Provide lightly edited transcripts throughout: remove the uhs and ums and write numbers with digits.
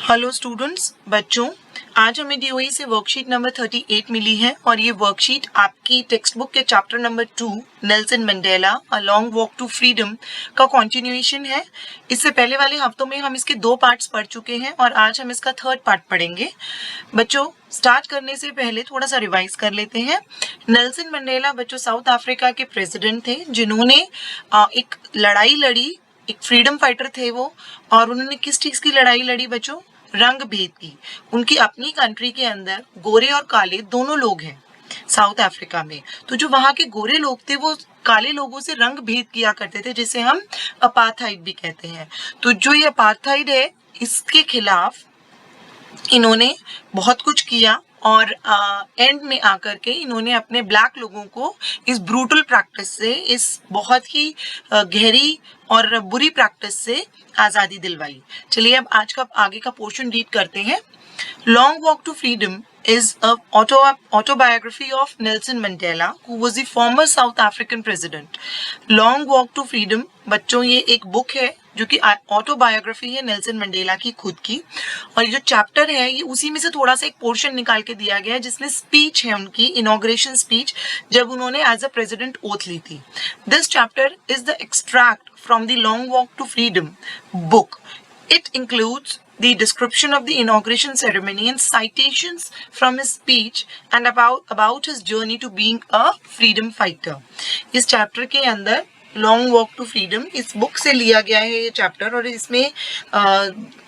Hello students, बच्चों, आज हमें DOE से वर्कशीट नंबर 38 मिली है और ये वर्कशीट आपकी टेक्स्ट बुक के chapter number 2 Nelson Mandela a long walk to freedom का कंटिन्यूएशन है। इससे पहले वाले हफ्तों में हम इसके 2 पार्ट्स पढ़ चुके हैं और आज हम इसका 3rd पार्ट पढ़ेंगे। बच्चों, स्टार्ट करने से पहले थोड़ा सा रिवाइज कर लेते हैं। नेल्सन मंडेला बच्चों साउथ अफ्रीका के प्रेसिडेंट थे जिन्होंने एक लड़ाई लड़ी, एक फ्रीडम फाइटर थे वो। और उन्होंने किस चीज की लड़ाई लड़ी बच्चों? रंग भेद की। उनकी अपनी कंट्री के अंदर गोरे और काले दोनों लोग हैं साउथ अफ्रीका में। तो जो वहां के गोरे लोग थे वो काले लोगों से रंग भेद किया करते थे, जिसे हम अपार्थाइड भी कहते हैं। तो जो ये अपार्थाइड है, इसके खिलाफ इन्होंने बहुत कुछ किया और एंड में आकर के इन्होंने अपने ब्लैक लोगों को इस ब्रूटल प्रैक्टिस से, इस बहुत ही गहरी और बुरी प्रैक्टिस से आज़ादी दिलवाई। चलिए अब आज का आगे का पोर्शन रीड करते हैं। Long walk to freedom is a autobiography of Nelson Mandela, who was the former South African president. Long Walk to Freedom, बच्चों ये एक बुक है जो कि ऑटोबायोग्राफी है नेल्सन मंडेला की खुद की। और ये जो चैप्टर है ये उसी में से थोड़ा सा एक पोर्शन निकाल के दिया गया है जिसमें स्पीच है उनकी, इनॉग्रेशन स्पीच, जब उन्होंने एज अ प्रेसिडेंट ओथ ली थी। This chapter is the extract from the long walk to freedom book. It includes the description of the inauguration ceremony and citations from his speech and about his journey to being a freedom fighter. इस chapter के अंदर long walk to freedom इस book से लिया गया है ये chapter, और इसमें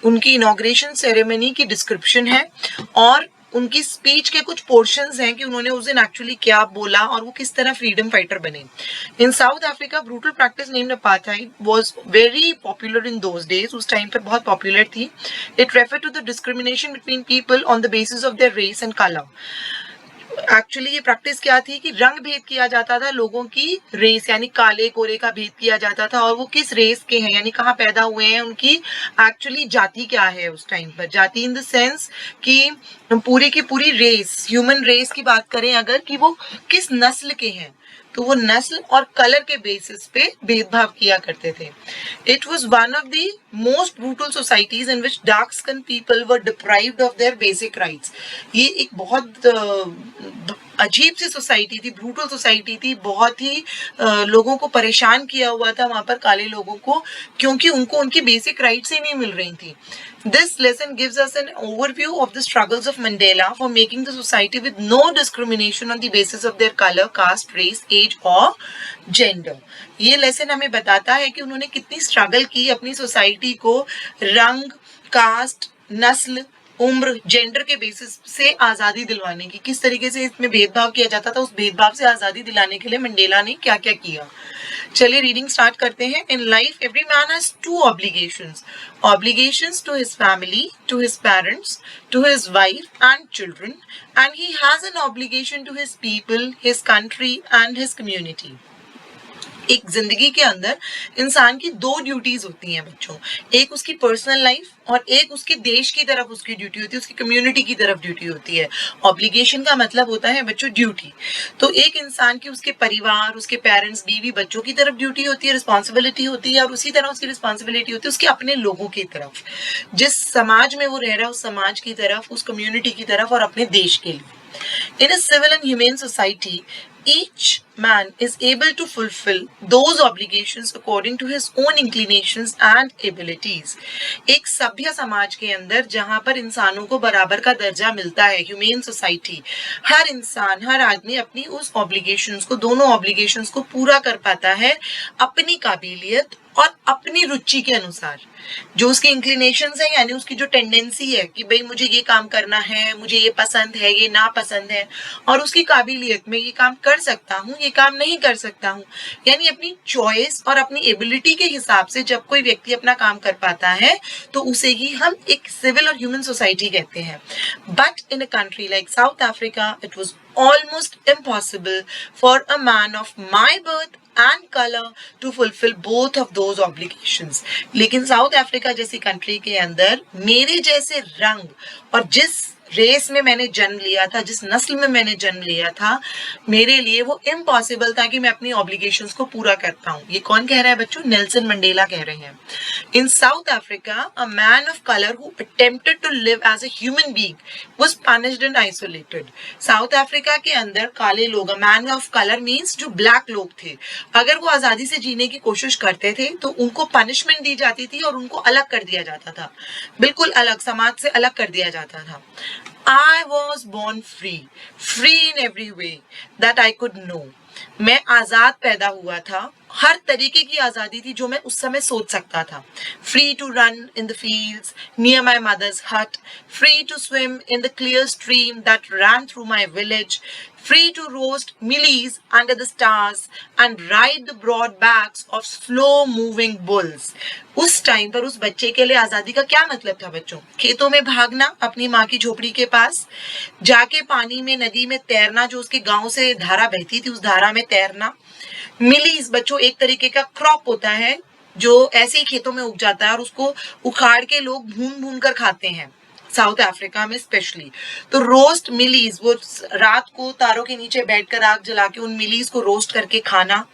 उनकी इनॉग्रेशन सेरेमनी की डिस्क्रिप्शन है और उनकी स्पीच के कुछ पोर्शंस हैं कि उन्होंने उस दिन एक्चुअली क्या बोला और वो किस तरह फ्रीडम फाइटर बने। In South Africa brutal practice named apartheid was very popular in those days. उस टाइम पर बहुत पॉपुलर थी। It refer to the discrimination between people on the basis of their race and colour. Actually ये practice क्या थी कि रंग भेद किया जाता था, लोगों की रेस यानी काले गोरे का भेद किया जाता था, और वो किस रेस के हैं यानी कहाँ पैदा हुए हैं, उनकी एक्चुअली जाति क्या है उस टाइम पर। जाति इन द सेंस कि पूरी की पूरी रेस, ह्यूमन रेस की बात करें अगर, कि वो किस नस्ल के हैं, तो वो नस्ल और कलर के बेसिस पे भेदभाव किया करते थे। It was one of the most brutal societies in which dark skin people were deprived of their basic rights. ये एक बहुत अजीब सी सोसाइटी थी, ब्रूटल सोसाइटी थी, बहुत ही लोगों को परेशान किया हुआ था वहां पर काले लोगों को, क्योंकि उनको उनकी बेसिक राइट्स ही नहीं मिल रही थी। This lesson gives us an overview of the struggles of Mandela for making the society with no discrimination on the basis of their color, caste, race, age or gender. ये lesson हमें बताता है कि उन्होंने कितनी स्ट्रगल की अपनी society को रंग, कास्ट, नस्ल, उम्र, जेंडर के बेसिस से आजादी दिलवाने की। किस तरीके से इसमें भेदभाव किया जाता था, उस भेदभाव से आजादी दिलाने के लिए मंडेला ने क्या क्या किया। चलिए रीडिंग स्टार्ट करते हैं। In life every man has 2 obligations. Obligations to his family, to his parents, to his wife and children, and he has an obligation to his people, his country and his community. एक जिंदगी के अंदर इंसान की 2 duties होती हैं बच्चों, एक उसकी पर्सनल लाइफ और एक उसके देश की तरफ उसकी ड्यूटी होती है, उसकी कम्युनिटी की तरफ ड्यूटी होती है। ऑब्लिगेशन का मतलब होता है बच्चों ड्यूटी। तो एक इंसान की उसके परिवार, उसके पेरेंट्स, बीवी, बच्चों की तरफ ड्यूटी होती है, रिस्पॉन्सिबिलिटी होती है, और उसी तरह उसकी रिस्पॉन्सिबिलिटी होती है उसके अपने लोगों की तरफ, जिस समाज में वो रह रहा है उस समाज की तरफ, उस कम्युनिटी की तरफ और अपने देश के लिए। In a civil and humane society, each man is able to fulfill those obligations according to his own inclinations and abilities. एक सभ्य समाज के अंदर जहां पर इंसानों को बराबर का दर्जा मिलता है, ह्यूमेन सोसाइटी, हर इंसान, हर आदमी अपनी उस ऑब्लिगेशंस को, दोनों ऑब्लिगेशंस को पूरा कर पाता है अपनी काबिलियत और अपनी रुचि के अनुसार। जो उसकी इंक्लिनेशंस है यानी उसकी जो टेंडेंसी है कि भाई मुझे ये काम करना है, मुझे ये पसंद है, ये ना पसंद है, और उसकी काबिलियत में ये काम कर सकता हूँ, ये काम नहीं कर सकता हूँ, यानी अपनी चॉइस और अपनी एबिलिटी के हिसाब से जब कोई व्यक्ति अपना काम कर पाता है तो उसे ही हम एक सिविल और ह्यूमन सोसाइटी कहते हैं। But in a country like south Africa it was almost impossible for a man of my birth and color to fulfill both of those obligations. लेकिन साउथ अफ्रीका जैसी कंट्री के अंदर मेरे जैसे रंग और जिस रेस में मैंने जन्म लिया था, जिस नस्ल में मैंने जन्म लिया था, मेरे लिए वो इम्पॉसिबल था कि मैं अपनी ऑब्लिगेशंस को पूरा कर पाऊं। ये कौन कह रहा है बच्चों? नेल्सन मंडेला कह रहे हैं। In South Africa, a man of colour who attempted to live as a human being was punished and isolated. South Africa के अंदर काले लोग, a man of colour means जो ब्लैक लोग थे, अगर वो आजादी से जीने की कोशिश करते थे तो उनको पनिशमेंट दी जाती थी और उनको अलग कर दिया जाता था, बिल्कुल अलग, समाज से अलग कर दिया जाता था। I was born free, free in every way that I could know. मैं आजाद पैदा हुआ था, हर तरीके की आजादी थी जो मैं उस समय सोच सकता था। Free to run in the fields near my mother's hut, free to swim in the clear stream that ran through my village, free to roast mealies under the stars and ride the broad backs of slow moving bulls. उस time पर उस बच्चे के लिए आजादी का क्या मतलब था बच्चों? खेतों में भागना, अपनी माँ की झोपड़ी के पास जाके पानी में, नदी में तैरना, जो उसके गांव से धारा बहती थी उस धारा में तैरना। मिलीज बच्चों एक तरीके का क्रॉप होता है जो ऐसे ही खेतों में उग जाता है और उसको उखाड़ के लोग भून भून कर खाते हैं, साउथ अफ्रीका में स्पेशली। तो रोस्ट मिलीज, वो रात को तारों के नीचे बैठकर आग जला के उन मिलीज को रोस्ट करके खाना।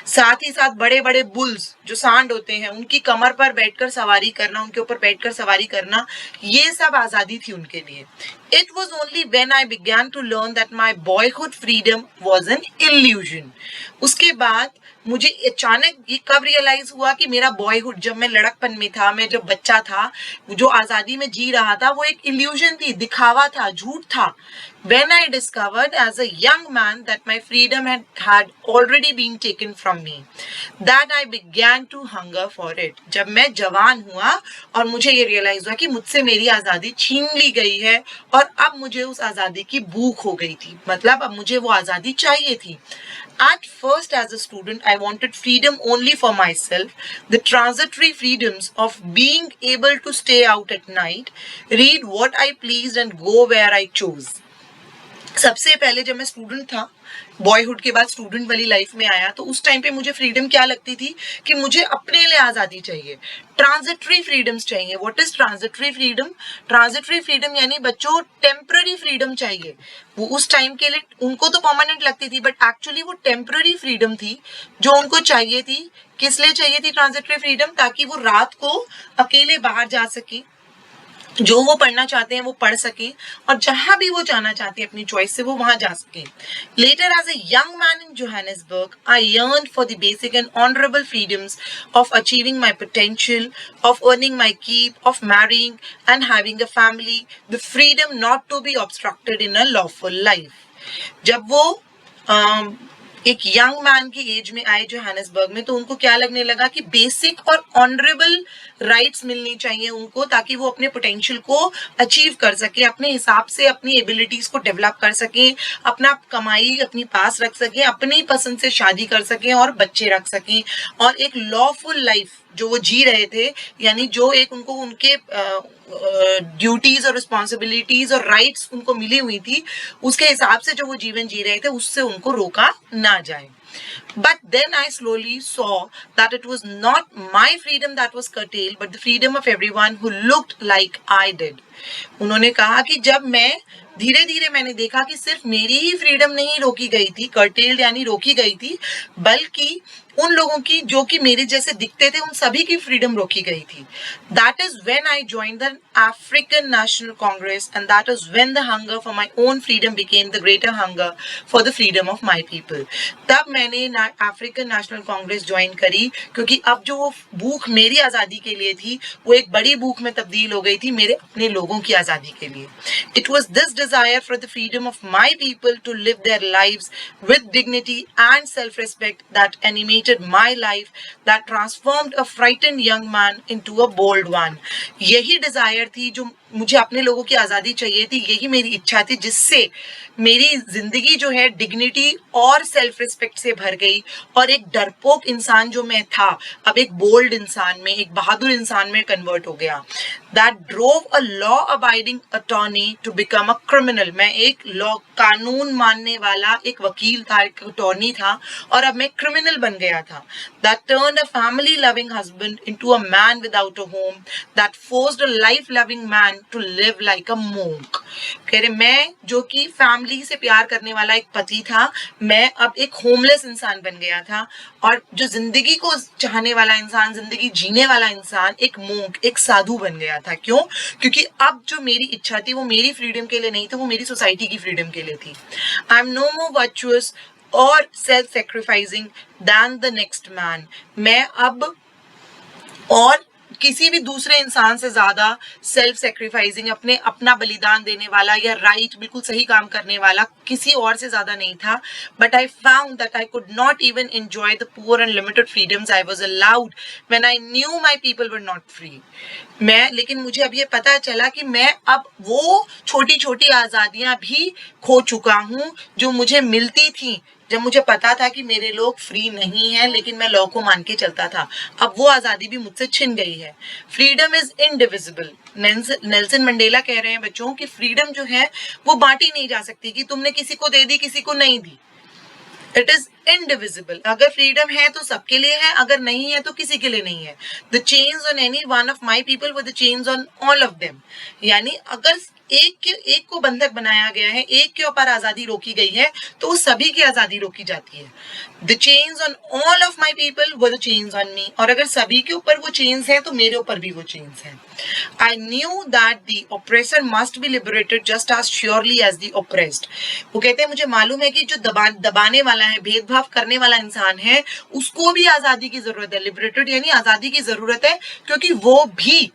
साथ ही साथ बड़े बड़े बुल्स जो सांड होते हैं उनकी कमर पर बैठकर सवारी करना, उनके ऊपर बैठकर सवारी करना, ये सब आजादी थी उनके लिए। It was only when I began to learn that my boyhood freedom was an illusion. उसके बाद मुझे अचानक ये कब रियलाइज हुआ कि मेरा बॉयहुड, जब मैं लड़कपन में था, मैं जब बच्चा था, जो आजादी में जी रहा था, वो एक इल्यूजन थी, दिखावा था, झूठ था। When I discovered as a young man that my freedom had already been taken from me, that I began to hunger for it. जब मैं जवान हुआ और मुझे ये रियलाइज हुआ कि मुझसे मेरी आजादी छीन ली गई है और अब मुझे उस आजादी की भूख हो गई थी, मतलब अब मुझे वो आजादी चाहिए थी। At first, as a student, I wanted freedom only for myself, the transitory freedoms of being able to stay out at night, read what I pleased and go where I chose. सबसे पहले जब मैं student था, boyhood के बाद student वाली life में आया, तो उस टाइम पे मुझे फ्रीडम क्या लगती थी कि मुझे अपने लिए आजादी चाहिए, ट्रांजिटरी फ्रीडम्स चाहिए। What is transitory freedom? Transitory freedom यानी बच्चों टेम्पररी फ्रीडम चाहिए। वो उस टाइम के लिए उनको तो परमानेंट लगती थी, बट एक्चुअली वो टेम्पररी फ्रीडम थी जो उनको चाहिए थी। किस लिए चाहिए थी ट्रांजिटरी फ्रीडम? ताकि वो रात को अकेले बाहर जा सके, जो वो पढ़ना चाहते हैं वो पढ़ सकें, और जहां भी वो जाना चाहते हैं अपनी चॉइस से वो वहां जा सकें। Later, as a young man in Johannesburg, I yearned for the basic and honorable freedoms of achieving my potential, of earning my keep, of marrying and having a family, the freedom not to be obstructed in a lawful life. जब वो एक young man की as में आए Johannesburg में, तो उनको क्या लगने लगा कि बेसिक और ऑनरेबल राइट्स मिलनी चाहिए उनको, ताकि वो अपने पोटेंशियल को अचीव कर सके, अपने हिसाब से अपनी एबिलिटीज को डेवलप कर सके, अपना कमाई अपनी पास रख सके, अपनी पसंद से शादी कर सके और बच्चे रख सके, और एक लॉफुल लाइफ जो वो जी रहे थे, यानी जो एक उनको उनके ड्यूटीज और रिस्पॉन्सिबिलिटीज और राइट्स उनको मिली हुई थी, उसके हिसाब से जो वो जीवन जी रहे थे, उससे उनको रोका ना जाए। But then I slowly saw that it was not my freedom that was curtailed, but the freedom of everyone who looked like I did. उन्होंने कहा कि जब मैं धीरे धीरे मैंने देखा कि सिर्फ मेरी ही फ्रीडम नहीं रोकी गई थी, कर्टेल्ड यानी रोकी गई थी, बल्कि उन लोगों की जो कि मेरे जैसे दिखते थे उन सभी की फ्रीडम रोकी गई थी। That is when I joined the African National Congress, and that is when the hunger for my own freedom became the greater hunger for the freedom of my people. तब मैंने अफ्रीकन नेशनल कांग्रेस ज्वाइन करी, क्योंकि अब जो वो भूख मेरी आज़ादी के लिए थी वो एक बड़ी भूख में तब्दील हो गई थी मेरे अपने लोगों की आज़ादी के लिए। It was this desire for the freedom of my people to live their lives with dignity and self-respect that animated my life, that transformed a frightened young man into a bold one. यही Dzire थी जो मुझे अपने लोगों की आज़ादी चाहिए थी, यही मेरी इच्छा थी, जिससे मेरी जिंदगी जो है डिग्निटी और सेल्फ रिस्पेक्ट से भर गई, और एक डरपोक इंसान जो मैं था अब एक बोल्ड इंसान में, एक बहादुर इंसान में कन्वर्ट हो गया। That drove a law abiding attorney to become a criminal. मैं एक लॉ कानून मानने वाला एक वकील था, एक अटॉर्नी था, और अब मैं क्रिमिनल बन गया था। That turned a family loving husband into a man without a home, that forced a life loving man to live like a monk. कह रहे मैं जो कि फैमिली से प्यार करने वाला एक पति था, मैं अब एक होमलेस इंसान बन गया था, और जो जिंदगी को चाहने वाला इंसान, जिंदगी जीने वाला इंसान एक मूंग, एक साधु बन गया था। क्यों? क्योंकि अब जो मेरी इच्छा थी वो मेरी फ्रीडम के लिए नहीं थी, वो मेरी सोसाइटी की फ्रीडम के लिए थी। I am no more virtuous और self sacrificing than the next man. मैं अब और किसी भी दूसरे इंसान से ज्यादा सेल्फ सेक्रीफाइसिंग, अपना बलिदान देने वाला या राइट बिल्कुल सही काम करने वाला किसी और से ज्यादा नहीं था। But I found that I could not even enjoy the poor and limited freedoms I was allowed when I knew my people were not free. लेकिन मुझे अब ये पता चला कि मैं अब वो छोटी छोटी आजादियां भी खो चुका हूं जो मुझे मिलती थी जब मुझे पता था कि मेरे लोग फ्री नहीं है, लेकिन मैं लॉ को मान के चलता था। अब वो आजादी भी मुझसे छिन गई है। Freedom is indivisible. Nelson Mandela कह रहे हैं बच्चों कि फ्रीडम जो है वो बांटी नहीं जा सकती, कि तुमने किसी को दे दी किसी को नहीं दी। It is indivisible. अगर फ्रीडम है तो सबके लिए है, अगर नहीं है तो किसी के लिए नहीं है। The chains on any one of my people were the chains on all of them. यानी अगर एक को बंधक बनाया गया है, एक के ऊपर आजादी रोकी गई है, तो उस सभी की आजादी रोकी जाती है। The chains on all of my people were the chains on me. और अगर सभी के ऊपर वो चेन्स है तो मेरे ऊपर भी वो चेन्स है। I knew that the oppressor must be liberated just as surely as the oppressed. वो कहते हैं मुझे मालूम है कि जो दबाने वाला है, भेदभाव करने वाला इंसान है, उसको भी आजादी की जरूरत है। लिबरेटेड यानी आजादी की जरूरत है, क्योंकि वो भी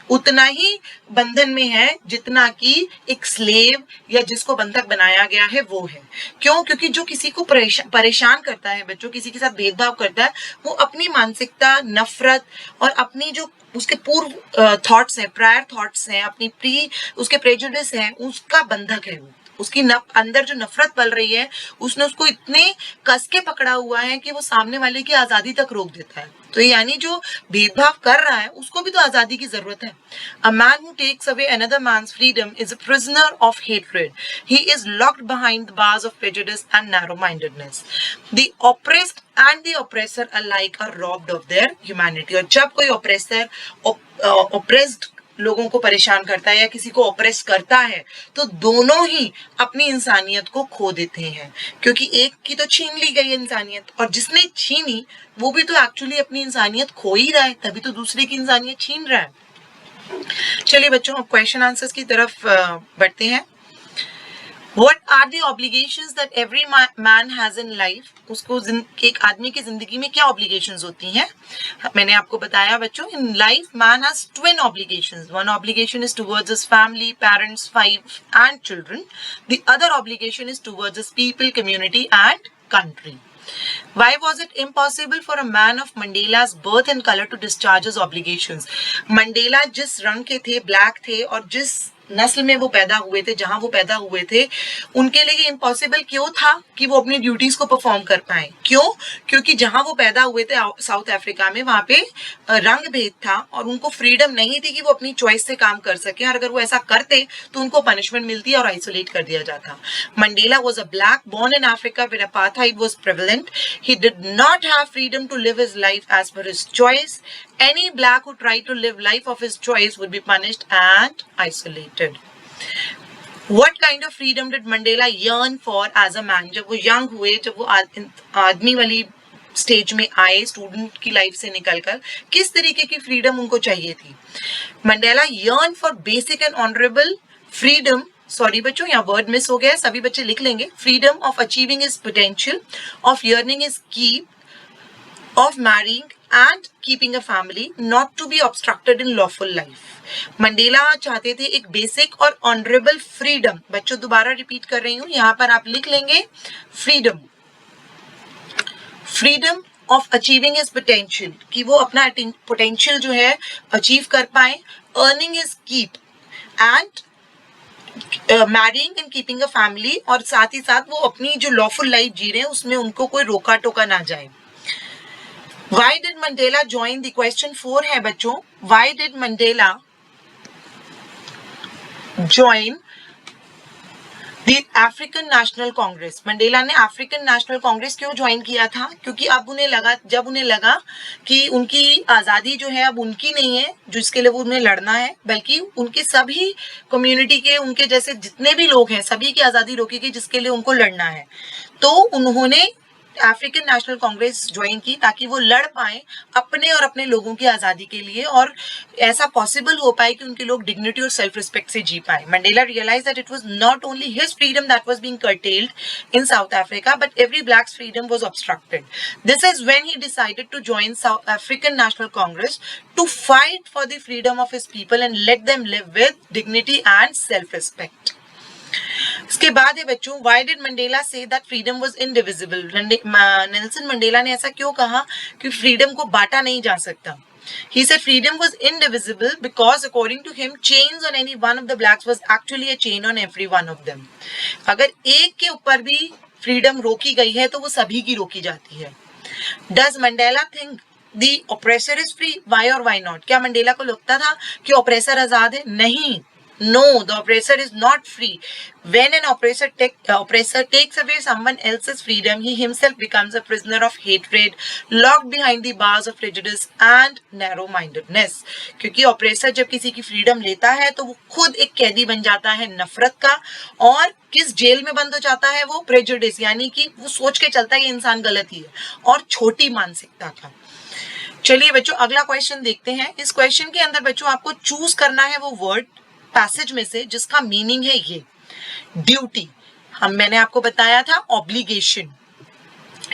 उतना ही बंधन में है जितना कि एक स्लेव या जिसको बंधक बनाया गया है वो है। क्यों? क्योंकि जो किसी को परेशान करता है बच्चों, किसी के साथ भेदभाव करता है, वो अपनी मानसिकता, नफरत और अपनी जो उसके पूर्व थॉट्स हैं, प्रायर थॉट्स हैं, अपनी उसके प्रेजुडिस हैं, उसका बंधक है वो। उसकी अंदर जो नफरत पल रही है, उसने उसको इतने कस के पकड़ा हुआ है कि वो सामने वाले की आजादी तक रोक देता है। तो यानी जो भेदभाव कर रहा है उसको भी तो आजादी की जरूरत है। A man who takes away another man's freedom is a prisoner of hatred. He is locked behind the bars of prejudice and narrow mindedness. The oppressed and the oppressor alike are robbed of their humanity. और जब कोई oppressor oppressed लोगों को परेशान करता है या किसी को ऑप्रेस करता है, तो दोनों ही अपनी इंसानियत को खो देते हैं, क्योंकि एक की तो छीन ली गई इंसानियत, और जिसने छीनी वो भी तो एक्चुअली अपनी इंसानियत खो ही रहा है, तभी तो दूसरे की इंसानियत छीन रहा है। चलिए बच्चों, अब क्वेश्चन आंसर्स की तरफ बढ़ते हैं। What are the obligations that every man has in life? उसको एक आदमी की जिंदगी में क्या obligations होती हैं? मैंने आपको बताया बच्चों, in life man has twin obligations. One obligation is towards his family, parents, wife and children. The other obligation is towards his people, community and country. Why was it impossible for a man of Mandela's birth and color to discharge his obligations? Mandela जिस रंग के थे, black थे, और जिस नस्ल में वो पैदा हुए थे, जहां वो पैदा हुए थे, उनके लिए इम्पॉसिबल क्यों था कि वो अपनी ड्यूटीज को परफॉर्म कर पाए? क्यों? क्योंकि जहां वो पैदा हुए थे साउथ अफ्रीका में, वहां पे रंग भेद था और उनको फ्रीडम नहीं थी कि वो अपनी चॉइस से काम कर सके, और अगर वो ऐसा करते तो उनको पनिशमेंट मिलती और आइसोलेट कर दिया जाता। Mandela was a black born in Africa where apartheid was prevalent. He did not have freedom to live his life as per his choice. Any black who tried to live life of his choice would be punished and isolated. What kind of freedom did Mandela yearn for as a man? जब वो young हुए, जब वो आदमी वाली stage में आए, student की लाइफ से निकलकर, किस तरीके की फ्रीडम उनको चाहिए थी? Mandela yearned for basic and honorable freedom. Sorry बच्चों, यहाँ वर्ड मिस हो गया है, सभी बच्चे लिख लेंगे। Freedom of achieving his potential, of earning his keep, of marrying and keeping a family, not to be obstructed in lawful life. Mandela चाहते थे एक बेसिक और ऑनरेबल फ्रीडम। बच्चों दोबारा रिपीट कर रही हूं, यहाँ पर आप लिख लेंगे freedom, freedom of achieving his potential, कि वो अपना पोटेंशियल जो है अचीव कर पाए, earning his keep and marrying and keeping a family, और साथ ही साथ वो अपनी जो लॉफुल लाइफ जी रहे हैं उसमें उनको कोई रोका टोका ना जाए। Why did Mandela join? The question 4 है बच्चों, why did Mandela join the African national Congress, Mandela ने अफ्रीकन नेशनल कांग्रेस क्यों ज्वाइन किया था? क्योंकि अब जब उन्हें लगा कि उनकी आज़ादी जो है अब उनकी नहीं है जिसके लिए वो उन्हें लड़ना है, बल्कि उनके सभी कम्युनिटी के, उनके जैसे जितने भी लोग हैं सभी की आज़ादी रोकेगी जिसके लिए उनको लड़ना है। तो उन्होंने अफ्रीकन नेशनल कांग्रेस ज्वाइन की ताकि वो लड़ पाए अपने और अपने लोगों की आज़ादी के लिए, और ऐसा पॉसिबल हो पाए कि उनके लोग डिग्निटी और सेल्फ रिस्पेक्ट से जी पाए। Mandela realized that it was not only his freedom that was being curtailed in South Africa, but every black's freedom was obstructed. This is when he decided to join South African National Congress to fight for the freedom of his people and let them live with dignity and self-respect. इसके बाद है बच्चों, why did Mandela say that freedom was indivisible? Nelson Mandela ने ऐसा क्यों कहा कि freedom को बांटा नहीं जा सकता? He said freedom was indivisible because according to him, chains on any one of the blacks was actually a chain on every one of them. अगर एक के ऊपर भी फ्रीडम रोकी गई है तो वो सभी की रोकी जाती है। Does Mandela think the oppressor is free? Why or why not? क्या मंडेला को लगता था कि ऑपरेसर आजाद है? नहीं। No, the oppressor is not free. When an oppressor takes away someone else's freedom, he himself becomes a prisoner of hatred, locked behind the bars of prejudice and narrow-mindedness. क्योंकि oppressor जब किसी की freedom लेता है तो वो खुद एक कैदी बन जाता है नफरत का, और किस जेल में बंद हो जाता है वो? प्रेजुडिस, यानी कि वो सोच के चलता है कि इंसान गलत ही है, और छोटी मानसिकता का। चलिए बच्चों अगला क्वेश्चन देखते हैं। इस क्वेश्चन के अंदर बच्चों आपको चूज करना है वो वर्ड पैसेज में से जिसका मीनिंग है ये ड्यूटी। मैंने आपको बताया था ऑब्लिगेशन,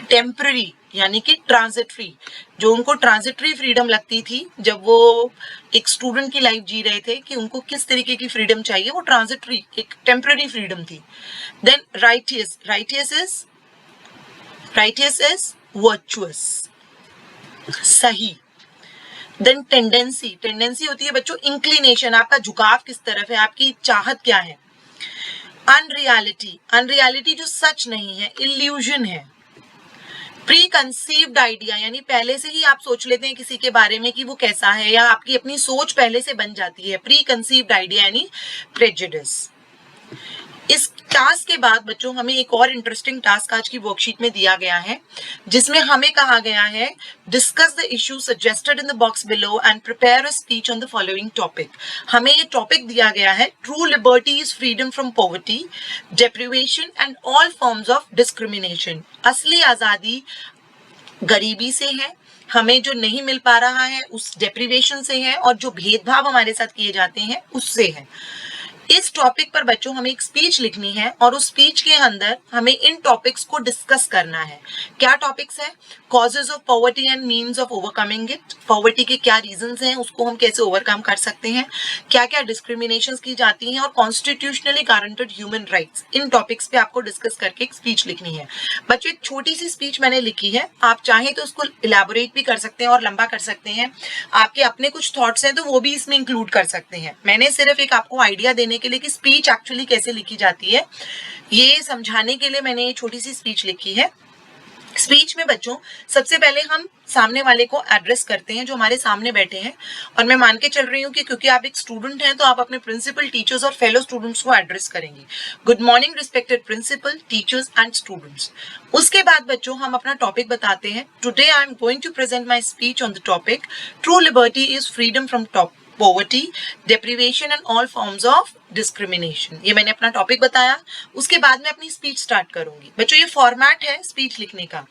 टेम्पररी यानी कि ट्रांजिटरी, जो उनको ट्रांजिटरी फ्रीडम लगती थी जब वो एक स्टूडेंट की लाइफ जी रहे थे कि उनको किस तरीके की फ्रीडम चाहिए, वो ट्रांजिटरी एक टेम्पररी फ्रीडम थी। देन राइटियस इज वर्चुअस, सही। देन टेंडेंसी होती है बच्चों इंक्लिनेशन, आपका झुकाव किस तरफ है, आपकी चाहत क्या है। अनरियलिटी जो सच नहीं है, इल्यूजन है। प्री कंसीव्ड आइडिया यानी पहले से ही आप सोच लेते हैं किसी के बारे में कि वो कैसा है, या आपकी अपनी सोच पहले से बन जाती है। प्री कंसीव्ड आइडिया यानी प्रेजुडिस। इस टास्क के बाद बच्चों हमें एक और इंटरेस्टिंग टास्क आज की वर्कशीट में दिया गया है, जिसमें हमें कहा गया है discuss the issue suggested in the box below and prepare a speech on the following topic. हमें ये टॉपिक दिया गया है true liberty is freedom from poverty, deprivation and all forms of discrimination. असली आजादी गरीबी से है, हमें जो नहीं मिल पा रहा है उस डेप्रिवेशन से है, और जो भेदभाव हमारे साथ किए जाते हैं उससे है। इस टॉपिक पर बच्चों हमें एक स्पीच लिखनी है, और उस स्पीच के अंदर हमें इन टॉपिक्स को डिस्कस करना है। क्या टॉपिक्स है? Causes of poverty and means of overcoming it, poverty के क्या रीजंस हैं, उसको हम कैसे ओवरकम कर सकते हैं, क्या क्या डिस्क्रिमिनेशंस की जाती हैं, और कॉन्स्टिट्यूशनली गारंटेड ह्यूमन राइट्स। इन टॉपिक्स पे आपको डिस्कस करके एक स्पीच लिखनी है। बच्चों एक छोटी सी स्पीच मैंने लिखी है, आप चाहें तो उसको इलेबोरेट भी कर सकते हैं और लंबा कर सकते हैं। आपके अपने कुछ थॉट्स हैं तो वो भी इसमें इंक्लूड कर सकते हैं। मैंने सिर्फ एक आपको आइडिया देने के लिए कि स्पीच एक्चुअली कैसे लिखी जाती है, ये समझाने के लिए मैंने ये छोटी सी स्पीच लिखी है। स्पीच में बच्चों सबसे पहले हम सामने वाले को एड्रेस करते हैं जो हमारे सामने बैठे हैं, और मैं मान के चल रही हूँ कि क्योंकि आप एक स्टूडेंट हैं तो आप अपने प्रिंसिपल, टीचर्स और फेलो स्टूडेंट्स को एड्रेस करेंगे। Good morning respected principal, teachers and students. उसके बाद बच्चों हम अपना टॉपिक बताते हैं। Today I am going to present my speech on the topic true liberty is freedom from poverty, deprivation and all forms of discrimination। ये मैंने अपना टॉपिक बताया, उसके बाद में अपनी स्पीच स्टार्ट करूंगी। बच्चों ये फॉर्मेट है स्पीच लिखने का।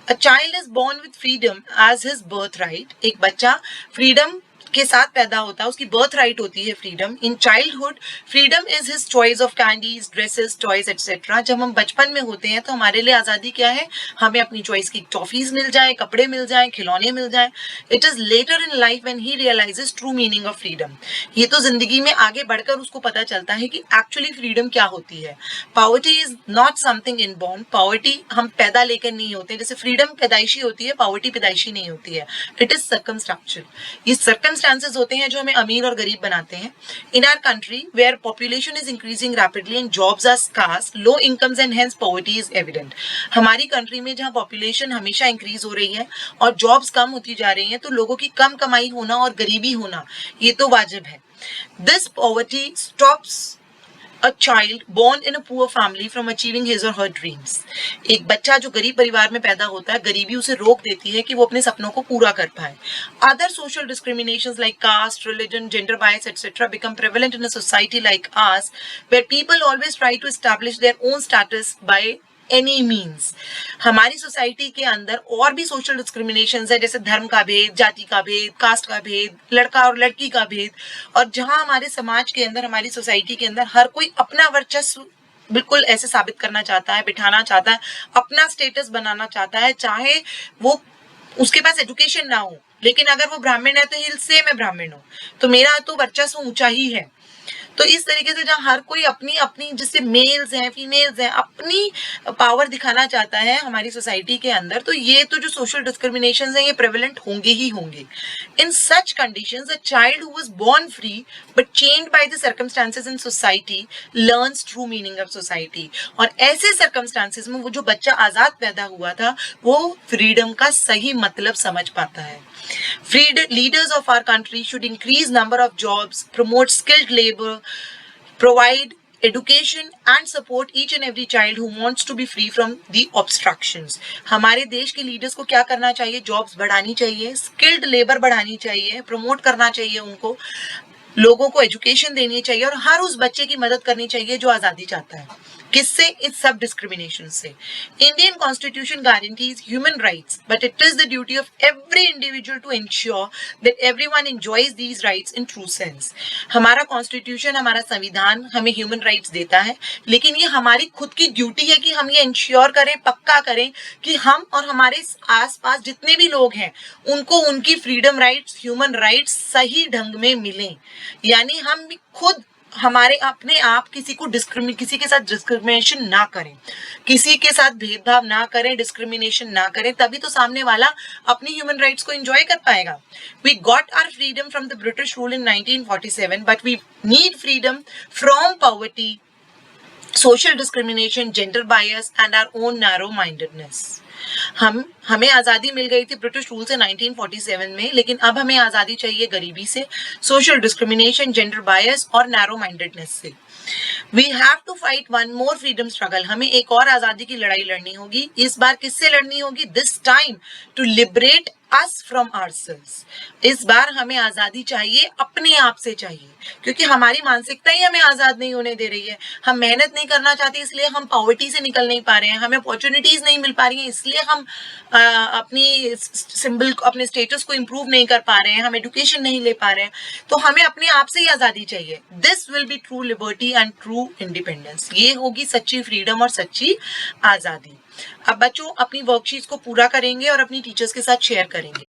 A child is born with freedom as his birthright। एक बच्चा फ्रीडम के साथ पैदा होता है, उसकी बर्थ राइट होती है freedom. In childhood freedom is his choice of candies, dresses, toys etcetera. जब हम बचपन में होते हैं तो हमारे लिए आज़ादी क्या है? हमें अपनी चॉइस की टॉफीज मिल जाए, कपड़े मिल जाए, खिलौने मिल जाए। It is later in life when he realises true meaning of freedom. ये तो जिंदगी में आगे बढ़कर उसको पता चलता है कि एक्चुअली फ्रीडम क्या होती है। Poverty is not something inborn. Poverty हम पैदा लेकर नहीं होते, जैसे फ्रीडम पैदाइशी होती है, पॉवर्टी पैदाइशी नहीं होती है। It is circumstantial. ये सर्कमस्टेंसेस होते हैं जो हमें अमीर और गरीब बनाते हैं। In our country where population is increasing rapidly and jobs are scarce, low incomes and hence poverty is evident. हमारी कंट्री में जहाँ पॉपुलेशन हमेशा इंक्रीज हो रही है और जॉब्स कम होती जा रही हैं, तो लोगों की कम कमाई होना और गरीबी होना ये तो वाजिब है। This poverty stops a child born in a poor family from achieving his or her dreams. एक बच्चा जो गरीब परिवार में पैदा होता है, गरीबी उसे रोक देती है कि वो अपने सपनों को पूरा कर पाए. Other social discriminations like caste, religion, gender bias, etc. become prevalent in a society like ours, where people always try to establish their own status by any means. हमारी सोसाइटी के अंदर और भी सोशल डिस्क्रिमिनेशन है, जैसे धर्म का भेद, जाति का भेद, कास्ट का भेद, लड़का और लड़की का भेद, और जहां हमारे समाज के अंदर, हमारी सोसाइटी के अंदर हर कोई अपना वर्चस्व बिल्कुल ऐसे साबित करना चाहता है, बिठाना चाहता है, अपना स्टेटस बनाना चाहता है, चाहे वो उसके पास एजुकेशन ना हो, लेकिन अगर वो ब्राह्मण है तो ही से मैं ब्राह्मण हूँ, तो मेरा तो वर्चस्व ऊंचा ही है. तो इस तरीके से जहाँ हर कोई अपनी अपनी, जिससे मेल्स हैं, फीमेल्स हैं, अपनी पावर दिखाना चाहता है हमारी सोसाइटी के अंदर, तो ये तो जो सोशल डिस्क्रिमिनेशन है ये प्रेवलेंट होंगे ही होंगे. In such conditions a child who was born free but changed by the circumstances in society learns true meaning of society. और ऐसे सर्कमस्टांसेस में वो जो बच्चा आजाद पैदा हुआ था वो फ्रीडम का सही मतलब समझ पाता है. Leaders of our country should increase number of jobs, promote skilled labor, provide education and support each and every child who wants to be free from the obstructions. हमारे देश के लीडर्स को क्या करना चाहिए? जॉब्स बढ़ानी चाहिए, स्किल्ड लेबर बढ़ानी चाहिए, प्रमोट करना चाहिए उनको, लोगों को एजुकेशन देनी चाहिए और हर उस बच्चे की मदद करनी चाहिए जो आज़ादी चाहता है. किससे? इस सब डिस्क्रिमिनेशन से. Indian constitution guarantees human rights, but it is the duty of every individual to ensure that everyone enjoys these rights in true sense. हमारा कॉन्स्टिट्यूशन, हमारा संविधान हमें ह्यूमन राइट्स देता है, लेकिन ये हमारी खुद की ड्यूटी है कि हम ये इंश्योर करें, पक्का करें कि हम और हमारे आसपास जितने भी लोग हैं उनको उनकी फ्रीडम राइट्स, ह्यूमन राइट्स सही ढंग में मिलें. यानी हम खुद हमारे अपने आप किसी के साथ डिस्क्रिमिनेशन ना करें, किसी के साथ भेदभाव ना करें, डिस्क्रिमिनेशन ना करें, तभी तो सामने वाला अपनी ह्यूमन राइट्स को एंजॉय कर पाएगा. We got our freedom from the British rule in 1947, but we need freedom from poverty, social discrimination, gender bias and our own narrow mindedness. हमें आज़ादी मिल गई थी ब्रिटिश रूल से 1947 में, लेकिन अब हमें आज़ादी चाहिए गरीबी से, सोशल डिस्क्रिमिनेशन, जेंडर बायस और नैरो माइंडेडनेस से. We have to fight one more freedom struggle. हमें एक और आज़ादी की लड़ाई लड़नी होगी. इस बार किससे लड़नी होगी? This time to liberate us from ourselves. इस बार हमें आजादी चाहिए, अपने आप से चाहिए, क्योंकि हमारी मानसिकता ही हमें आजाद नहीं होने दे रही है. हम मेहनत नहीं करना चाहते, इसलिए हम पॉवर्टी से निकल नहीं पा रहे हैं, हमें अपॉर्चुनिटीज नहीं मिल पा रही हैं, इसलिए हम अपनी सिंबल, अपने स्टेटस को इंप्रूव नहीं कर पा रहे हैं, हम एजुकेशन नहीं ले पा रहे हैं. तो हमें अपने आप से ही आजादी चाहिए. This will be true liberty and true independence. ये होगी सच्ची फ्रीडम और सच्ची आजादी. अब बच्चों अपनी वर्कशीट्स को पूरा करेंगे और अपनी टीचर्स के साथ शेयर करेंगे.